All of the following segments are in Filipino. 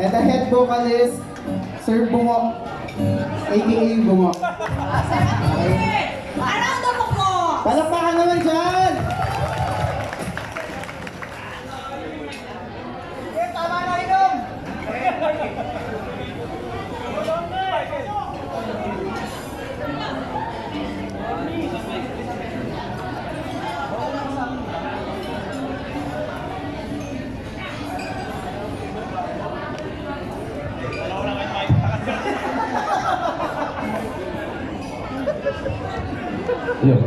And the head vocalist, Sir Bungo, aka Bungo. Parang dapat ko! Palakpakan naman dyan! Tama na inom! Hello.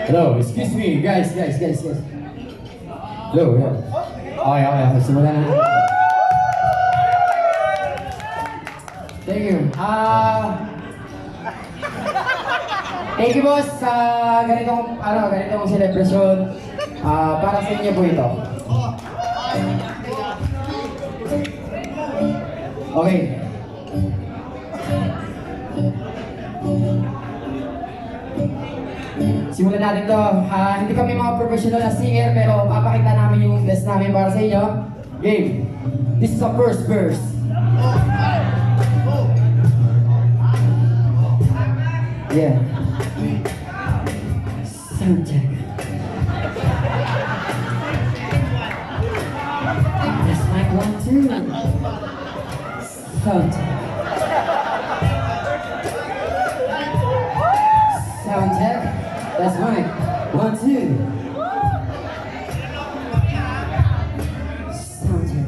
Hello, excuse me, guys. Hello, yeah. Okay, simulan na. Thank you. Thank you, boss, sa ganitong celebration. Para sa inyo po ito. Okay. Simulan natin to. Hindi kami mga professional na singer, pero papakita namin yung best namin para sa inyo. Game. This is the first verse. Yeah. Sound check. That's mic 1, 2. Sound check. Sound check. That's mic 1, 2. Sound check.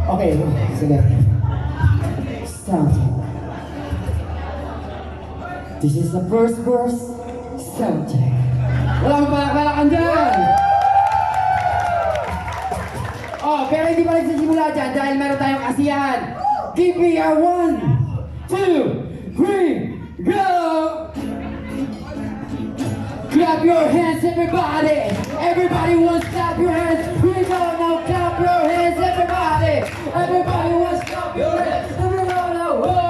Okay, sige. Sound check. This is the first verse. Sound check. Walang palakpakan dyan! Oh, pero hindi pa nagsisimula dyan dahil meron tayong kasiyahan. Give me a 1, 2, 3, go! Clap your hands, everybody! Everybody wants to clap your hands. We go now, clap your hands, everybody! Everybody wants to clap your hands. Everybody now, whoa!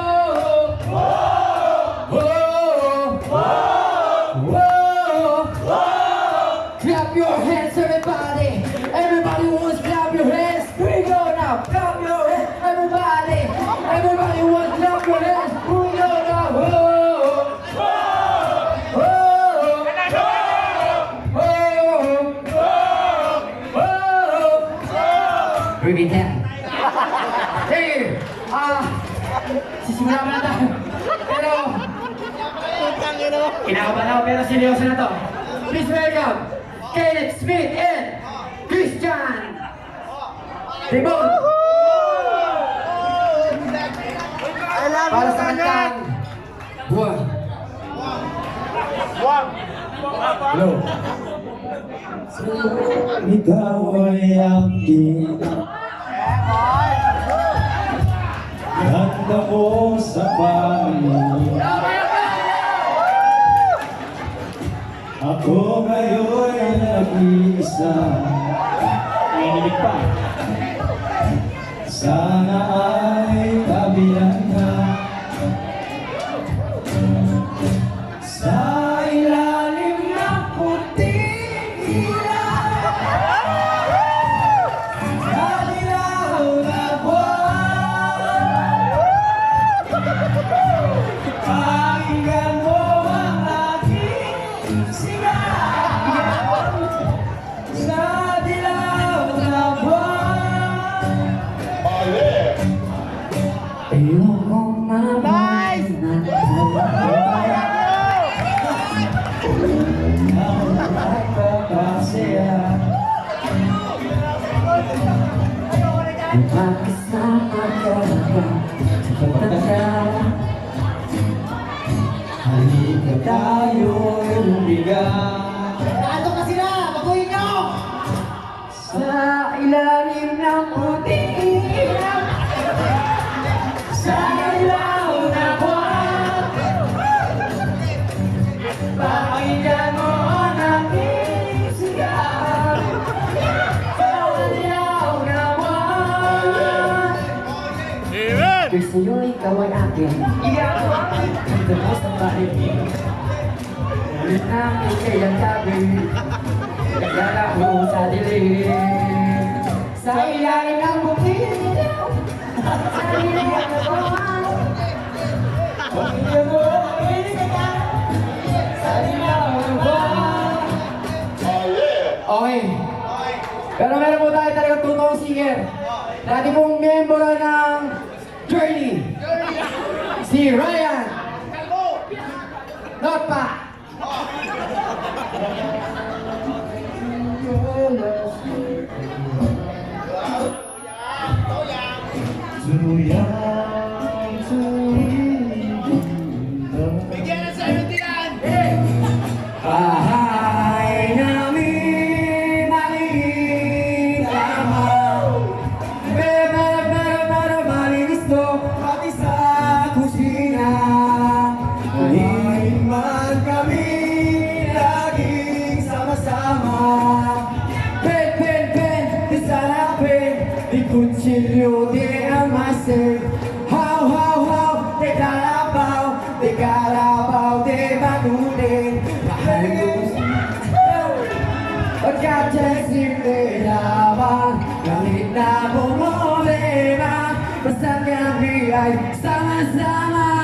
Clap your hands, everybody! Everybody wants to clap your hands. We go now. Clap your hands, everybody! Everybody wants to clap your hands. We go now. Repeat that. Hey, sisimula pa na tayo. Pero, kinakabahan ako pero seryoso na to. Please welcome Kenneth Smith and Christian Ribon. Para sa kantang Buwan. Hello. Ikaw ay aking ganda mo sa pangin. Ako ngayon ay nag-iisa. Nainig pa. Sana ay kabilang ka sa ilalim ng puting ilaw. Sa dilaw na buwan, pakinggan mo ang aking sigaw. Sa dilaw na buwan, ayokong mamahalin ng makasama ka lang sa pagtataka. Halika tayo'y lumigang Nakato ka sila! Baguhin nyo! sa ilalim ng puting ilaw. Sa ilaw na buwan, pakinggan mo ang aking sigaw. Sa ilaw na buwan, Gusto nyo ikaw ay akin. ikaw ang the most of my ng ikayang gabi. Naglalaro sa dilim. Sa ilalim ng bukid, sa ilalim ng buwan. Pag-ibig mo, pag-ibig ka, sa ilalim ng buwan. Okay. Pero meron po tayo talagang totoong singer. Dati pong member ng Journey. Si Ryan. Not pa. Bahay namin maliit lamang. Pero malinis to pati sa kusina. Kahit man kami laging sama-sama. Pen, di sana pen, di kutsilyo, di amasin. How, di kalabaw, di manunin. Mahal ko pagkat simple lamang. Kahit na problema, basta kami ay sama-sama.